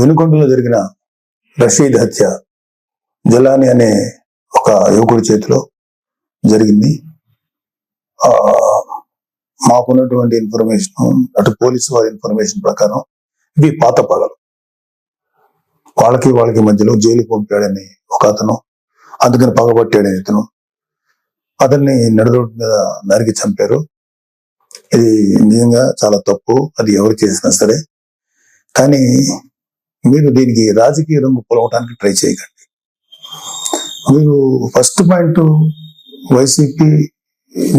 వినుకొండలో జరిగిన రషీద్ హత్య జలాని అనే ఒక యువకుడి చేతిలో జరిగింది. మాకున్నటువంటి ఇన్ఫర్మేషన్, అటు పోలీసు వారి ఇన్ఫర్మేషన్ ప్రకారం ఇవి పాత పగలు. వాళ్ళకి మధ్యలో జైలు పంపాడని ఒక అతను, అందుకని పగబట్టాడని ఇతను, అతన్ని నడిరోడ్డు మీద నరికి చంపారు. ఇది నిజంగా చాలా తప్పు, అది ఎవరు చేసినా సరే. కానీ మీరు దీనికి రాజకీయ రంగు పొలవటానికి ట్రై చేయకండి. మీరు ఫస్ట్ పాయింట్, వైసీపీ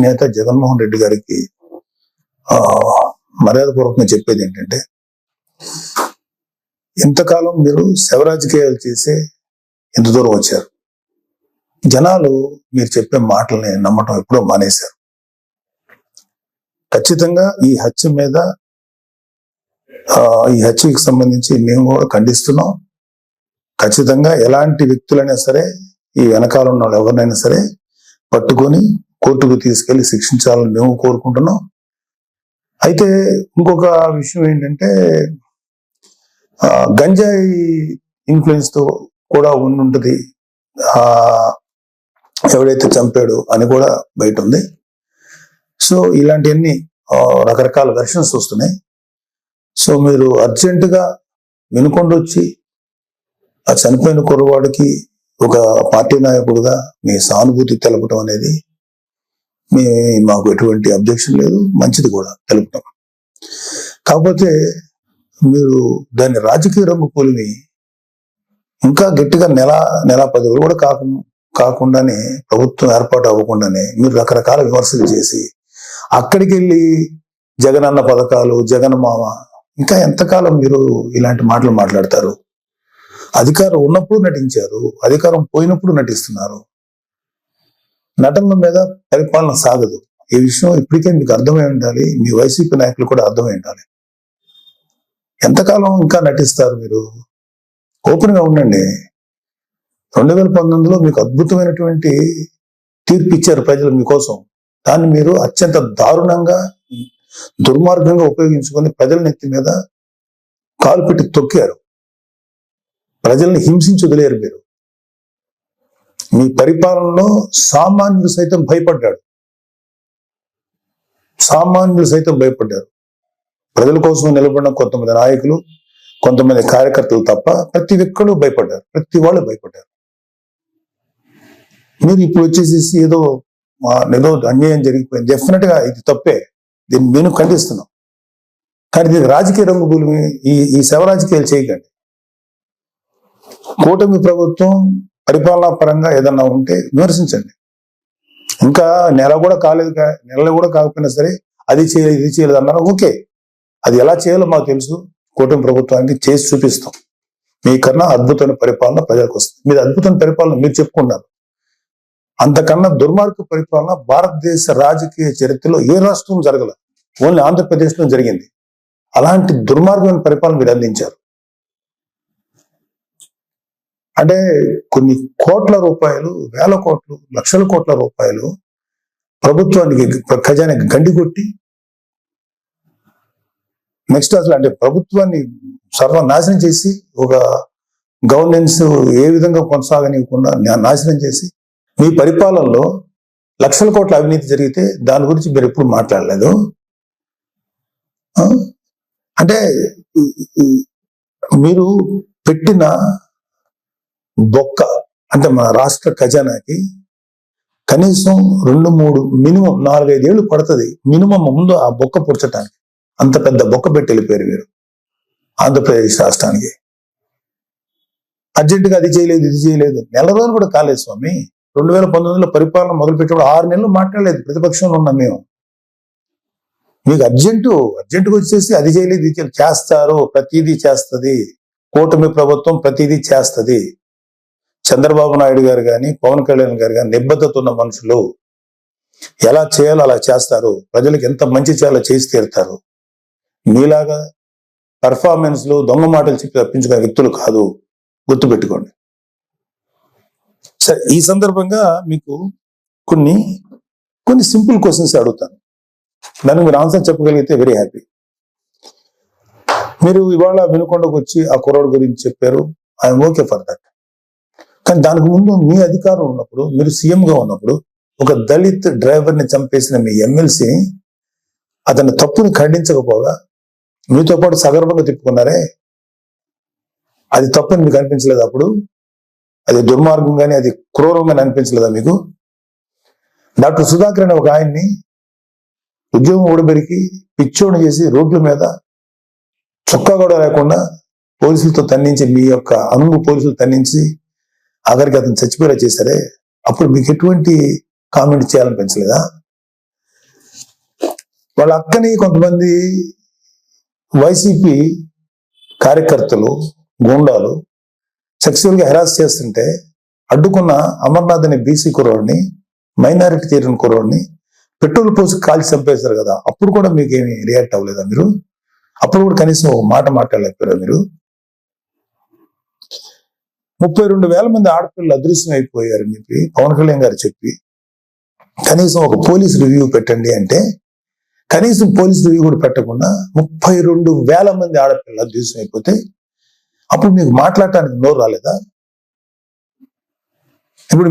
నేత జగన్మోహన్ రెడ్డి గారికి మర్యాదపూర్వకంగా చెప్పేది ఏంటంటే, ఇంతకాలం మీరు శవ రాజకీయాలు చేసే ఇంత దూరం వచ్చారు. జనాలు మీరు చెప్పే మాటల్ని నమ్మటం ఎప్పుడో మానేశారు. ఖచ్చితంగా ఈ హత్యకి సంబంధించి మేము కూడా ఖండిస్తున్నాం. ఖచ్చితంగా ఎలాంటి వ్యక్తులైనా సరే, ఈ వెనకాల ఉన్న వాళ్ళు ఎవరినైనా సరే పట్టుకొని కోర్టుకు తీసుకెళ్లి శిక్షించాలని మేము కోరుకుంటున్నాం. అయితే ఇంకొక విషయం ఏంటంటే, గంజాయి ఇన్ఫ్లుయెన్స్ తో కూడా ఉండుంటది ఎవడైతే చంపాడు అని కూడా బయట ఉంది. సో ఇలాంటివన్నీ రకరకాల వెర్షన్స్ వస్తున్నాయి. సో మీరు అర్జెంటుగా వినుకొండ వచ్చి ఆ చనిపోయిన కుర్రవాడికి ఒక పార్టీ నాయకుడుగా మీ సానుభూతి తెలపడం అనేది మాకు ఎటువంటి అబ్జెక్షన్ లేదు, మంచిది కూడా తెలుపుతాం. కాకపోతే మీరు దాన్ని రాజకీయ రంగు పోలిని ఇంకా గట్టిగా నెల 10 రోజులు కూడా కాకుండానే, ప్రభుత్వం ఏర్పాటు అవ్వకుండానే మీరు రకరకాల విమర్శలు చేసి అక్కడికి వెళ్ళి జగన్ అన్న పథకాలు, జగన్ మామ, ఇంకా ఎంతకాలం మీరు ఇలాంటి మాటలు మాట్లాడతారు? అధికారం ఉన్నప్పుడు నటించారు, అధికారం పోయినప్పుడు నటిస్తున్నారు. నటనల మీద పరిపాలన సాగదు. ఈ విషయం ఇప్పటికే మీకు అర్థమై ఉండాలి, మీ వైసీపీ నాయకులు కూడా అర్థమై ఉండాలి. ఎంతకాలం ఇంకా నటిస్తారు మీరు? ఓపెన్ గా ఉండండి. 2019లో మీకు అద్భుతమైనటువంటి తీర్పు ఇచ్చారు ప్రజలు మీకోసం. దాన్ని మీరు అత్యంత దారుణంగా, దుర్మార్గంగా ఉపయోగించుకొని ప్రజల నెత్తి మీద కాలు పెట్టి తొక్కారు. ప్రజల్ని హింసించి వదిలేరు మీరు. మీ పరిపాలనలో సామాన్యులు సైతం భయపడ్డారు. ప్రజల కోసం నిలబడిన కొంతమంది నాయకులు, కొంతమంది కార్యకర్తలు తప్ప ప్రతి ఒక్కరు భయపడ్డారు. ప్రతి వాళ్ళు భయపడ్డారు. మీరు ఇప్పుడు వచ్చేసేసి ఏదో అన్యాయం జరిగిపోయింది, డెఫినెట్ గా ఇది తప్పే, దీన్ని నేను ఖండిస్తున్నాం. కానీ దీనికి రాజకీయ రంగు భూమి, ఈ శవ రాజకీయాలు చేయకండి. కూటమి ప్రభుత్వం పరిపాలనా పరంగా ఏదన్నా ఉంటే విమర్శించండి. ఇంకా నెల కూడా కాకపోయినా సరే అది చేయలేదు, ఇది చేయలేదు అన్నారు. ఓకే, అది ఎలా చేయాలో మాకు తెలుసు. కూటమి ప్రభుత్వానికి చేసి చూపిస్తాం. మీకన్నా అద్భుతమైన పరిపాలన ప్రజలకు వస్తుంది. మీరు అద్భుతమైన పరిపాలన మీరు చెప్పుకున్నారు. అంతకన్నా దుర్మార్గ పరిపాలన భారతదేశ రాజకీయ చరిత్రలో ఏ రాష్ట్రం జరగలేదు, ఓన్లీ ఆంధ్రప్రదేశ్ లో జరిగింది. అలాంటి దుర్మార్గమైన పరిపాలన మీరు అందించారు. అంటే కొన్ని కోట్ల రూపాయలు, వేల కోట్లు, లక్షల కోట్ల రూపాయలు ప్రభుత్వానికి, ఖజానాకి గండి కొట్టి, నెక్స్ట్ అసలు అంటే ప్రభుత్వాన్ని సర్వనాశనం చేసి, ఒక గవర్నెన్స్ ఏ విధంగా కొనసాగనివ్వకుండా నాశనం చేసి, మీ పరిపాలనలో లక్షల కోట్ల అవినీతి జరిగితే దాని గురించి మీరు ఎప్పుడు మాట్లాడలేదు. అంటే మీరు పెట్టిన బొక్క, అంటే మన రాష్ట్ర ఖజానాకి కనీసం 2-3 మినిమం 4-5 ఏళ్ళు పడుతుంది మినిమం ముందు ఆ బొక్క పుడ్చడానికి. అంత పెద్ద బొక్క పెట్టి వెళ్ళిపోయారు మీరు ఆంధ్రప్రదేశ్ రాష్ట్రానికి. అర్జెంటుగా అది చేయలేదు, ఇది చేయలేదు. నెల రోజులు కూడా కాలేదు స్వామి. 2019లో పరిపాలన మొదలుపెట్టినప్పుడు 6 నెలలు మాట్లాడలేదు ప్రతిపక్షంలో ఉన్నాం మేము. మీకు అర్జెంటుగా వచ్చేసి అది చేయలేదు, ఇది చేయలేదు. చేస్తారు, ప్రతిదీ చేస్తుంది కూటమి ప్రభుత్వం, ప్రతిదీ చేస్తుంది. చంద్రబాబు నాయుడు గారు కానీ, పవన్ కళ్యాణ్ గారు కానీ నిబద్ధత ఉన్న మనుషులు. ఎలా చేయాలో అలా చేస్తారు. ప్రజలకు ఎంత మంచి చేయాలో చేసి తీరుతారు. మీలాగా పర్ఫార్మెన్స్ లో దొంగ మాటలు చెప్పి తప్పించుకునే వ్యక్తులు కాదు, గుర్తుపెట్టుకోండి. సరే, ఈ సందర్భంగా మీకు కొన్ని సింపుల్ క్వశ్చన్స్ అడుగుతాను. దానికి మీరు ఆన్సర్ చెప్పగలిగితే వెరీ హ్యాపీ. మీరు ఇవాళ వినుకొండకు వచ్చి ఆ కుర్రోడు గురించి చెప్పారు, ఐఎమ్ ఓకే ఫర్ దట్. కానీ దానికి ముందు మీ అధికారం ఉన్నప్పుడు, మీరు సీఎంగా ఉన్నప్పుడు ఒక దళిత్ డ్రైవర్ ని చంపేసిన మీ ఎమ్మెల్సీని అతని తప్పుని ఖండించకపోగా మీతో పాటు సగర్వంగా తిప్పుకున్నారే, అది తప్పని మీకు అనిపించలేదు? అప్పుడు అది దుర్మార్గం కానీ అది క్రూరంగా అనిపించలేదా మీకు? డాక్టర్ సుధాకర్ అనే ఒక ఆయన్ని ఉద్యోగం ఊడబెరికి పిచ్చోడు చేసి రోడ్ల మీద చొక్కా కూడా లేకుండా పోలీసులతో తన్నించి, మీ యొక్క అనుగు పోలీసులు తన్నించి ఆఖరికి అతను చచ్చిపోయేలా చేశారే, అప్పుడు మీకు ఎటువంటి కామెంట్ చేయాలనిపించలేదా? వాళ్ళ అక్కని కొంతమంది వైసీపీ కార్యకర్తలు, గూండాలు సెక్సువల్ గా హెరాస్ చేస్తుంటే అడ్డుకున్న అమర్నాథ్ అనే బీసీ కుర్రోడిని, మైనారిటీ తీరిన కుర్రోడిని పెట్రోల్ పోసి కాల్చి చంపేశారు కదా, అప్పుడు కూడా మీకేమి రియాక్ట్ అవ్వలేదా మీరు? అప్పుడు కూడా కనీసం ఒక మాట మాట్లాడలేకపోయారా మీరు? 32,000 మంది ఆడపిల్లలు అదృశ్యం అయిపోయారు చెప్పి పవన్ కళ్యాణ్ గారు చెప్పి, కనీసం ఒక పోలీస్ రివ్యూ పెట్టండి అంటే కనీసం పోలీస్ రివ్యూ కూడా పెట్టకుండా 32,000 మంది ఆడపిల్లలు అదృశ్యం అయిపోతే అప్పుడు మీకు మాట్లాడటానికి నోరు రాలేదా? ఇప్పుడు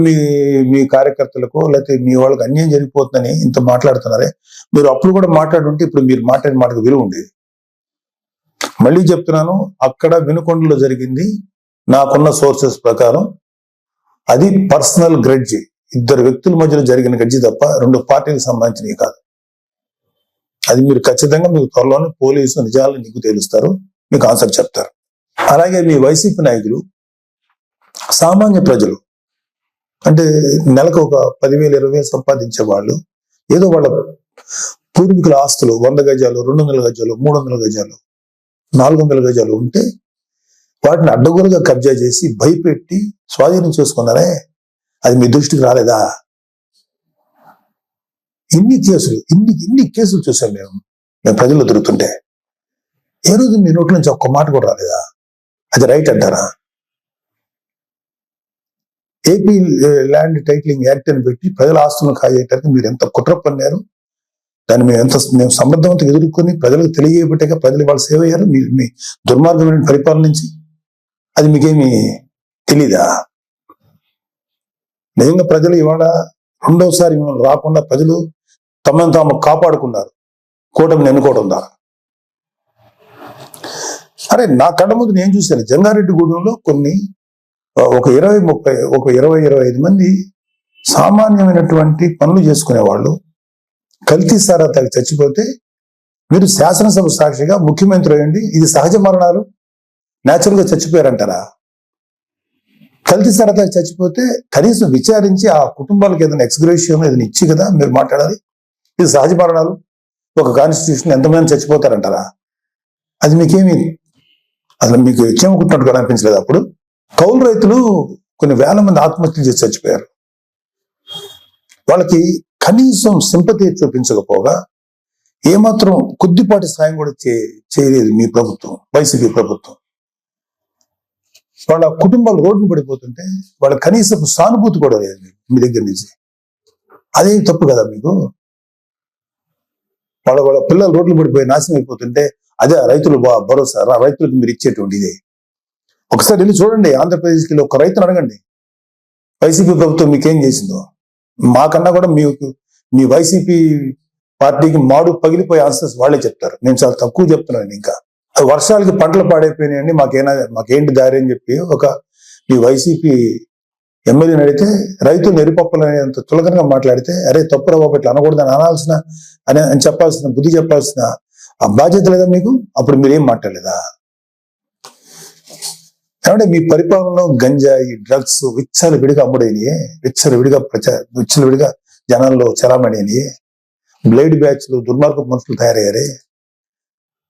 మీ కార్యకర్తలకు లేకపోతే మీ వాళ్ళకి అన్యాయం జరిగిపోతుందని ఇంత మాట్లాడుతున్నారే, మీరు అప్పుడు కూడా మాట్లాడుంటే ఇప్పుడు మీరు మాట్లాడిన మాటకు విలువ ఉండేది. మళ్ళీ చెప్తున్నాను, అక్కడ వినుకొండలో జరిగింది నాకున్న సోర్సెస్ ప్రకారం అది పర్సనల్ గ్రడ్జి, ఇద్దరు వ్యక్తుల మధ్యలో జరిగిన గడ్జి తప్ప 2 పార్టీలకు సంబంధించినవి కాదు. అది మీరు ఖచ్చితంగా మీకు త్వరలోనే పోలీసు నిజాలు నీకు తెలుస్తారు, మీకు ఆన్సర్ చెప్తారు. అలాగే మీ వైసీపీ నాయకులు సామాన్య ప్రజలు అంటే నెలకు ఒక 10,000 20,000 సంపాదించే వాళ్ళు ఏదో వాళ్ళ పూర్వీకుల ఆస్తులు 100 గజాలు 200 గజాలు 300 గజాలు 400 గజాలు ఉంటే వాటిని అడ్డగోలుగా కబ్జా చేసి భయపెట్టి స్వాధీనం చేసుకున్నారే, అది మీ దృష్టికి రాలేదా? ఇన్ని కేసులు చూసాం మేము ప్రజల్లో తిరుగుతుంటే. ఏ రోజు మీ నోట్ల నుంచి ఒక్క మాట కూడా రాలేదా? అది రైట్ అంటారా? ఏపీ ల్యాండ్ టైటిలింగ్ యాక్ట్ అని పెట్టి ప్రజల ఆస్తులను కాజేయటానికి మీరు ఎంత కుట్ర పన్నారు, దాన్ని మేము సమర్థవంతంగా ఎదుర్కొని ప్రజలకు తెలియబట్టాక ప్రజలు వాళ్ళు సేవ అయ్యారు మీ దుర్మార్గమైన పరిపాలన నుంచి. అది మీకేమి తెలీదా? నిజంగా ప్రజలు ఇవాళ రెండోసారి మిమ్మల్ని రాకుండా ప్రజలు తమను తాము కాపాడుకున్నారు కూటమిని ఎన్నుకోవడం ద్వారా. అరే నా కళ్ళ ముందు నేను చూశాను, జంగారెడ్డిగూడెంలో కొన్ని ఒక 20-25 మంది సామాన్యమైనటువంటి పనులు చేసుకునే వాళ్ళు కల్తీ సారా తాగి చచ్చిపోతే మీరు శాసనసభ సాక్షిగా ముఖ్యమంత్రి అయ్యండి ఇది సహజ మరణాలు న్యాచురల్ గా చచ్చిపోయారంటారా? కల్తీ సారా తాగి చచ్చిపోతే కనీసం విచారించి ఆ కుటుంబాలకు ఏదైనా ఎక్స్గ్రేషియం ఏదైనా ఇచ్చి కదా మీరు మాట్లాడాలి. ఇది సహజ మరణాలు, ఒక కాన్స్టిట్యూషన్ ఎంతమంది చచ్చిపోతారంటారా? అది మీకేమి అసలు మీకు చెమకుట్టినట్టుగా అనిపించలేదు? అప్పుడు కౌలు రైతులు కొన్ని వేల మంది ఆత్మహత్యలు చేసి చచ్చిపోయారు. వాళ్ళకి కనీసం సింపతి చూపించకపోగా ఏమాత్రం కొద్దిపాటి సాయం కూడా చేయలేదు మీ ప్రభుత్వం, వైసీపీ ప్రభుత్వం. వాళ్ళ కుటుంబాలు రోడ్డు పడిపోతుంటే వాళ్ళ కనీసం సానుభూతి కూడా లేదు మీ దగ్గర నుంచి. అదే తప్పు కదా మీకు? వాళ్ళ పిల్లలు రోడ్లు పడిపోయి నాశనం అయిపోతుంటే అదే రైతులు భరోసా, రైతులకు మీరు ఇచ్చేటువంటి ఇదే. ఒకసారి వెళ్ళి చూడండి, ఆంధ్రప్రదేశ్కి వెళ్ళి ఒక రైతును అడగండి వైసీపీ ప్రభుత్వం మీకేం చేసిందో. మాకన్నా కూడా మీ వైసీపీ పార్టీకి మాడు పగిలిపోయే ఆన్సర్స్ వాళ్ళే చెప్తారు. నేను చాలా తక్కువ చెప్తున్నాను. ఇంకా వర్షాలకి పంటలు పాడైపోయినాయండి, మాకేంటి దారి అని చెప్పి మీ వైసీపీ ఎమ్మెల్యేని అడిగితే రైతులు ఎరిపప్పులనేంత తులకనగా మాట్లాడితే అరే తప్పురా బాబు ఇట్లా అనకూడదని అని చెప్పాల్సిన బుద్ధి చెప్పాల్సిన ఆ బాధ్యత లేదా మీకు? అప్పుడు మీరేం మాట్లాడలేదా? ఏమంటే మీ పరిపాలనలో గంజాయి డ్రగ్స్ విచ్చలవిడిగా అమ్ముడైనయే, విచ్చలవిడిగా జనాల్లో చలామణి అయినయే, బ్లేడ్ బ్యాచ్లు దుర్మార్గ మనుషులు తయారయ్యారే,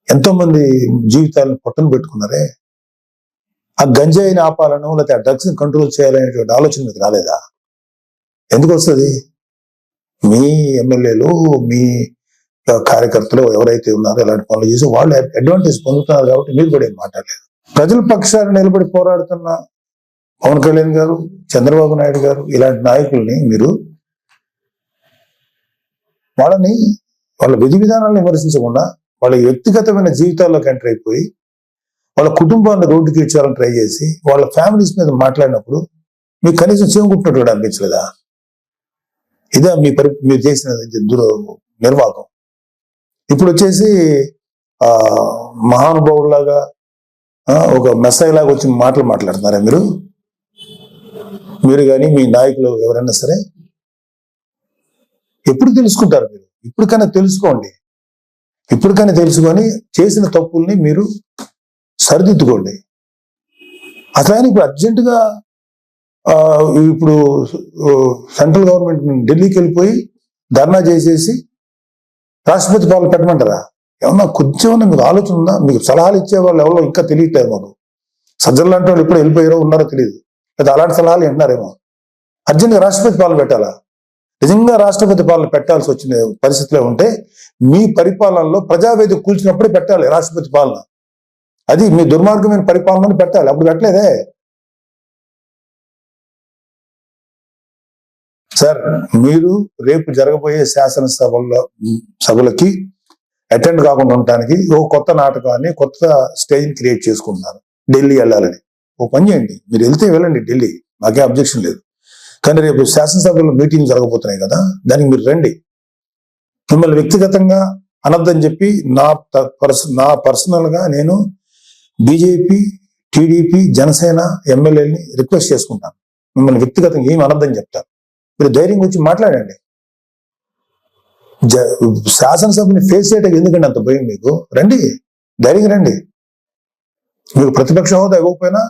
ఎంతో మంది జీవితాలను పొట్టను పెట్టుకున్నారే. ఆ గంజాయిని ఆపాలను లేకపోతే ఆ డ్రగ్స్ ని కంట్రోల్ చేయాలనేటువంటి ఆలోచన మీకు రాలేదా? ఎందుకు వస్తుంది? మీ ఎమ్మెల్యేలు మీ కార్యకర్తలు ఎవరైతే ఉన్నారో ఇలాంటి పనులు చేసి వాళ్ళు అడ్వాంటేజ్ పొందుతున్నారు కాబట్టి మీరు కూడా ఏం మాట్లాడలేదు. ప్రజల పక్షాన్ని నిలబడి పోరాడుతున్న పవన్ కళ్యాణ్ గారు, చంద్రబాబు నాయుడు గారు ఇలాంటి నాయకుల్ని మీరు వాళ్ళ విధి విధానాలను విమర్శించకుండా వాళ్ళ వ్యక్తిగతమైన జీవితాల్లోకి ఎంటర్ అయిపోయి వాళ్ళ కుటుంబాన్ని రోడ్డుకి ఇచ్చాలని ట్రై చేసి వాళ్ళ ఫ్యామిలీస్ మీద మాట్లాడినప్పుడు మీకు కనీసం చేకుంటున్నట్టు కూడా అనిపించలేదా? ఇదే మీరు చేసిన నిర్వాహకం. ఇప్పుడు వచ్చేసి మహానుభావులాగా ఒక మెస్సైలాగా వచ్చి మాట్లాడుతున్నారా మీరు కానీ మీ నాయకులు ఎవరైనా సరే? ఎప్పుడు తెలుసుకుంటారు మీరు? ఇప్పటికైనా తెలుసుకోండి. ఇప్పటికైనా తెలుసుకొని చేసిన తప్పుల్ని మీరు సరిదిద్దుకోండి. అసలు ఇప్పుడు అర్జెంటుగా ఇప్పుడు సెంట్రల్ గవర్నమెంట్ ఢిల్లీకి వెళ్ళిపోయి ధర్నా చేసేసి రాష్ట్రపతి పాలన పెట్టమంటారా? ఏమన్నా కొంచెం మీకు ఆలోచన ఉందా? మీకు సలహాలు ఇచ్చే వాళ్ళు ఎవరో ఇంకా తెలియట్లేదు మాకు. సజ్జలు లాంటి వాళ్ళు ఎప్పుడు వెళ్ళిపోయారో ఉన్నారో తెలియదు, లేదా అలాంటి సలహాలు వింటున్నారేమో. అర్జెంట్గా రాష్ట్రపతి పాలన పెట్టాలా? నిజంగా రాష్ట్రపతి పాలన పెట్టాల్సి వచ్చిన పరిస్థితిలో ఉంటే మీ పరిపాలనలో ప్రజావేదిక కూల్చినప్పుడే పెట్టాలి రాష్ట్రపతి పాలన. అది మీ దుర్మార్గమైన పరిపాలనని పెట్టాలి. అప్పుడు పెట్టలేదే సార్. మీరు రేపు జరగబోయే సభలకి అటెండ్ కాకుండా ఉండటానికి ఓ కొత్త నాటకాన్ని, కొత్త స్టేజ్ క్రియేట్ చేసుకుంటున్నారు. ఢిల్లీ వెళ్ళాలని ఓ పని చేయండి, మీరు వెళ్తే వెళ్ళండి ఢిల్లీ, నాకే అబ్జెక్షన్ లేదు. కానీ రేపు శాసనసభలో మీటింగ్ జరగబోతున్నాయి కదా, దానికి మీరు రండి. మిమ్మల్ని వ్యక్తిగతంగా అనొద్దని చెప్పి నా పర్సనల్ గా నేను బీజేపీ, టీడీపీ, జనసేన ఎమ్మెల్యేని రిక్వెస్ట్ చేసుకుంటాను. మిమ్మల్ని వ్యక్తిగతంగా ఏమి అనొద్దని చెప్తాను. మీరు ధైర్యంగా వచ్చి మాట్లాడండి. శాసనసభని ఫేస్ చేయడానికి ఎందుకండి అంత భయం మీకు? రండి, ధైర్యంగా రండి. మీకు ప్రతిపక్ష హోదా ఇవ్వకపోయినా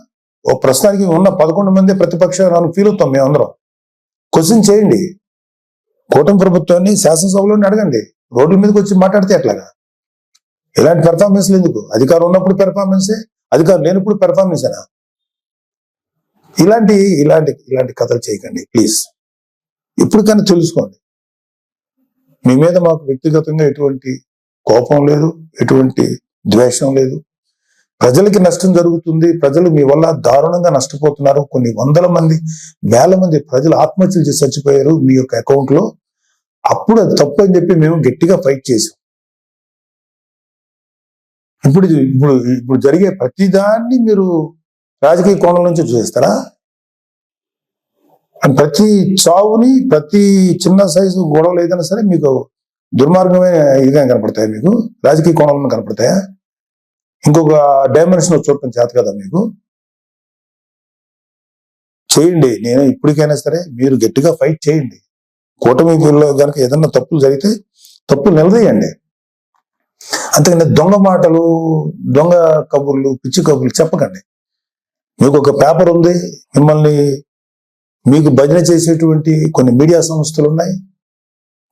ఓ ప్రస్తుతానికి ఉన్న 11 మంది ప్రతిపక్షాలను ఫీల్ అవుతాం మేమందరం. క్వశ్చన్ చేయండి. కూటమి ప్రభుత్వాన్ని శాసనసభలోనే అడగండి. రోడ్ల మీదకి వచ్చి మాట్లాడితే ఎట్లాగా? ఇలాంటి పెర్ఫార్మెన్స్లు ఎందుకు? అధికారం ఉన్నప్పుడు పెర్ఫార్మెన్సే, అధికారం లేనప్పుడు పెర్ఫార్మెన్సేనా? ఇలాంటి ఇలాంటి ఇలాంటి కథలు చేయకండి ప్లీజ్. ఇప్పటికైనా తెలుసుకోండి. మీ మీద మాకు వ్యక్తిగతంగా ఎటువంటి కోపం లేదు, ఎటువంటి ద్వేషం లేదు. ప్రజలకి నష్టం జరుగుతుంది, ప్రజలు మీ వల్ల దారుణంగా నష్టపోతున్నారు. కొన్ని వందల మంది, వేల మంది ప్రజలు ఆత్మహత్యలు చేసి చచ్చిపోయారు మీ యొక్క అకౌంట్ లో. అప్పుడు అది తప్పు అని చెప్పి మేము గట్టిగా ఫైట్ చేసాం. ఇప్పుడు ఇప్పుడు ఇప్పుడు జరిగే ప్రతిదాన్ని మీరు రాజకీయ కోణం నుంచి చూస్తారా? ప్రతి చావుని, ప్రతి చిన్న సైజు గొడవలు ఏదైనా సరే మీకు దుర్మార్గమైన ఇదిగా కనపడతాయా? మీకు రాజకీయ కోణంలో కనపడతాయా? ఇంకొక డైమెన్షన్ చూడటం చేత కదా మీకు? చేయండి. నేను ఇప్పటికైనా సరే మీరు గట్టిగా ఫైట్ చేయండి. కూటమిలో కనుక ఏదన్నా తప్పులు జరిగితే తప్పులు నిలదీయండి. అంతేగాని దొంగ మాటలు, దొంగ కబుర్లు, పిచ్చి కబుర్లు చెప్పకండి. మీకు ఒక పేపర్ ఉంది, మీకు భజన చేసేటువంటి కొన్ని మీడియా సంస్థలు ఉన్నాయి,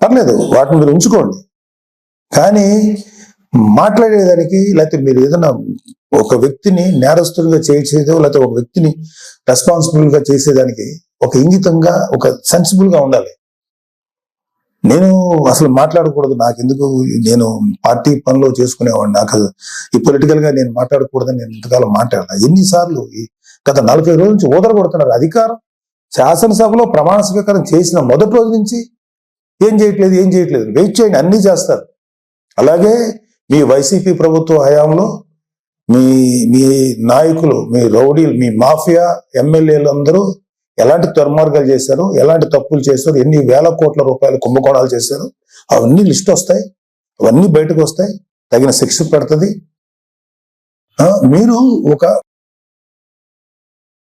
పర్లేదు, వాటిని మీరు ఉంచుకోండి. కానీ మాట్లాడేదానికి, లేకపోతే మీరు ఏదైనా ఒక వ్యక్తిని నేరస్తుడిగా చేసేదో, లేకపోతే ఒక వ్యక్తిని రెస్పాన్సిబుల్ గా చేసేదానికి ఒక ఇంగితంగా, ఒక సెన్సిబుల్ గా ఉండాలి. నేను అసలు మాట్లాడకూడదు, నాకెందుకు, నేను పార్టీ పనిలో చేసుకునేవాడిని, నాకు ఈ పొలిటికల్ గా నేను మాట్లాడకూడదని నేను ఇంతకాలం మాట్లాడాను. ఎన్నిసార్లు గత 40 రోజుల నుంచి ఊదరగొడుతున్నారు. అధికారం శాసనసభలో ప్రమాణ స్వీకారం చేసిన మొదటి రోజు నుంచి ఏం చేయట్లేదు. వెయిట్ చేయండి, అన్నీ చేస్తారు. అలాగే మీ వైసీపీ ప్రభుత్వ హయాంలో మీ నాయకులు, మీ రౌడీలు, మీ మాఫియా ఎమ్మెల్యేలు అందరూ ఎలాంటి దుర్మార్గాలు చేశారు, ఎలాంటి తప్పులు చేశారు, ఎన్ని వేల కోట్ల రూపాయలు కుంభకోణాలు చేశారు, అవన్నీ లిస్ట్ వస్తాయి, అవన్నీ బయటకు వస్తాయి, తగిన శిక్ష పడుతుంది. మీరు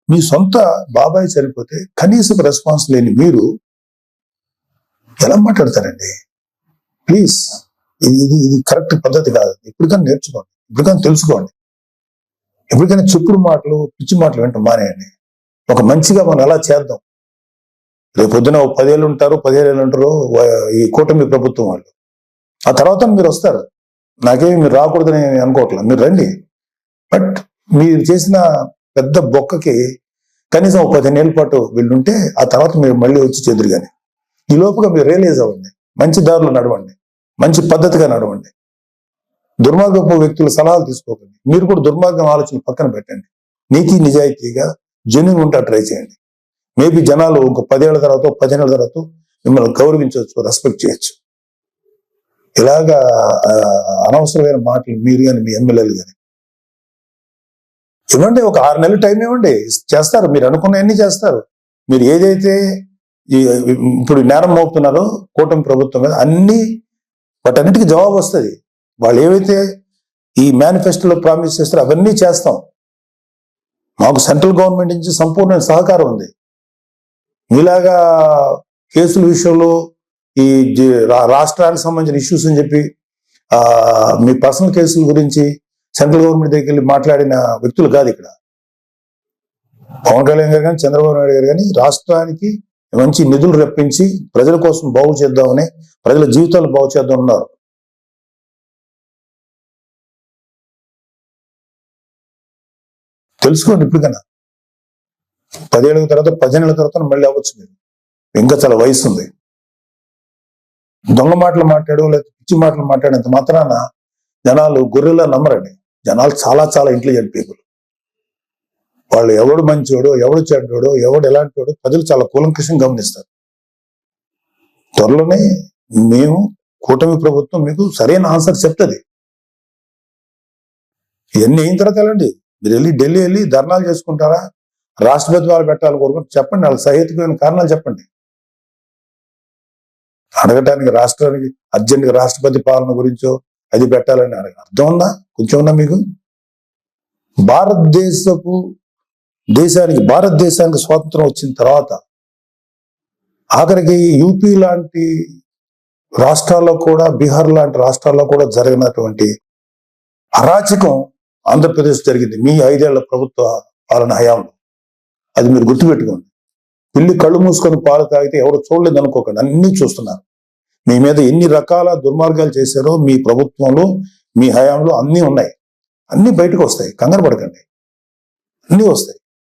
మీ సొంత బాబాయ్ చనిపోతే కనీసం రెస్పాన్స్ లేని మీరు ఎలా మాట్లాడతారండి? ప్లీజ్, ఇది కరెక్ట్ పద్ధతి కాదు. ఇప్పటికైనా నేర్చుకోండి, ఇప్పటికైనా తెలుసుకోండి. ఎప్పటికైనా చెప్పుడు మాటలు, పిచ్చి మాటలు వింటాం మానేయండి. ఒక మంచిగా మనం ఎలా చేద్దాం. రేపు పొద్దున 10 ఏళ్ళు ఉంటారు, 15 ఏళ్ళు ఉంటారు ఈ కూటమి ప్రభుత్వం వాళ్ళు. ఆ తర్వాత మీరు వస్తారు. నాకేమి మీరు రాకూడదని అనుకోవట్లేదు, మీరు రండి. బట్ మీరు చేసిన పెద్ద బొక్కకి కనీసం 15 ఏళ్ళ పాటు వీళ్ళుంటే ఆ తర్వాత మీరు మళ్ళీ వచ్చి చెదురు. కానీ ఈ లోపుగా మీరు రియలైజ్ అవ్వండి, మంచి దారిలో నడవండి, మంచి పద్ధతిగా నడవండి. దుర్మార్గపు వ్యక్తుల సలహాలు తీసుకోకండి. మీరు కూడా దుర్మార్గం ఆలోచన పక్కన పెట్టండి. నీతి నిజాయితీగా జెన్యూన్ ఉంటా ట్రై చేయండి. మేబీ జనాలు ఒక 10 ఏళ్ల తర్వాత, 15 ఏళ్ల తర్వాత మిమ్మల్ని గౌరవించవచ్చు, రెస్పెక్ట్ చేయొచ్చు. ఇలాగా అనవసరమైన మాటలు మీరు కానీ, మీ ఎమ్మెల్యేలు కానీ ఇవ్వండి, ఒక 6 నెలలు టైం ఇవ్వండి, చేస్తారు. మీరు అనుకున్నవన్నీ చేస్తారు. మీరు ఏదైతే ఇప్పుడు నేరం మోపుతున్నారో కూటమి ప్రభుత్వం మీద అన్ని వాటన్నిటికీ జవాబు వస్తుంది. వాళ్ళు ఏవైతే ఈ మేనిఫెస్టోలో ప్రామిస్ చేస్తారో అవన్నీ చేస్తాం. మాకు సెంట్రల్ గవర్నమెంట్ నుంచి సంపూర్ణ సహకారం ఉంది. మీలాగా కేసుల విషయంలో ఈ రాష్ట్రానికి సంబంధించిన ఇష్యూస్ అని చెప్పి మీ పర్సనల్ కేసుల గురించి సెంట్రల్ గవర్నమెంట్ దగ్గరికి వెళ్ళి మాట్లాడిన వ్యక్తులు కాదు ఇక్కడ. పవన్ కళ్యాణ్ గారు కానీ చంద్రబాబు నాయుడు గారు కానీ రాష్ట్రానికి మంచి నిధులు రప్పించి ప్రజల కోసం బాగు చేద్దామని, ప్రజల జీవితాలు బాగు చేద్దాం ఉన్నారు. తెలుసుకోండి ఇప్పటికైనా. 10 ఏళ్ళ తర్వాత 15 ఏళ్ళ తర్వాత మళ్ళీ అవ్వచ్చు. మీరు ఇంకా చాలా వయసు ఉంది. దొంగ మాటలు మాట్లాడు లేకపోతే పిచ్చి మాటలు మాట్లాడేంత మాత్రాన జనాలు గొర్రెలా నమ్మరండి. జనాలు చాలా చాలా ఇంటెలిజెంట్ పీపుల్. వాళ్ళు ఎవడు మంచోడో, ఎవడు చెడ్డోడో, ఎవడు ఎలాంటివాడో ప్రజలు చాలా కూలంకషంగా గమనిస్తారు. త్వరలోనే మేము కూటమి ప్రభుత్వం మీకు సరైన ఆన్సర్ చెప్తుంది. ఇవన్నీ అయిన తర్వాత వెళ్ళండి. మీరు వెళ్ళి ఢిల్లీ వెళ్ళి ధర్నాలు చేసుకుంటారా, రాష్ట్రపతి వాళ్ళు పెట్టాలి కోరుకుంటే చెప్పండి. వాళ్ళకి సహేతుకమైన కారణాలు చెప్పండి. అడగటానికి రాష్ట్రానికి అర్జెంట్గా రాష్ట్రపతి పాలన గురించో అది పెట్టాలని అర్థం ఉందా? కొంచెం ఉందా మీకు? భారతదేశానికి స్వాతంత్రం వచ్చిన తర్వాత ఆఖరికి యూపీ లాంటి రాష్ట్రాల్లో కూడా, బీహార్ లాంటి రాష్ట్రాల్లో కూడా జరిగినటువంటి అరాచకం ఆంధ్రప్రదేశ్ జరిగింది మీ 5 ఏళ్ల ప్రభుత్వ పాలన హయాంలో. అది మీరు గుర్తుపెట్టుకోండి. పిల్లి కళ్ళు మూసుకొని పాలు తాగితే ఎవరు చూడలేదు అనుకోకండి, అన్ని చూస్తున్నారు. మీ మీద ఎన్ని రకాల దుర్మార్గాలు చేశారో మీ ప్రభుత్వంలో, మీ హయాంలో అన్నీ ఉన్నాయి. అన్ని బయటకు వస్తాయి, కంగారు పడకండి, అన్నీ వస్తాయి.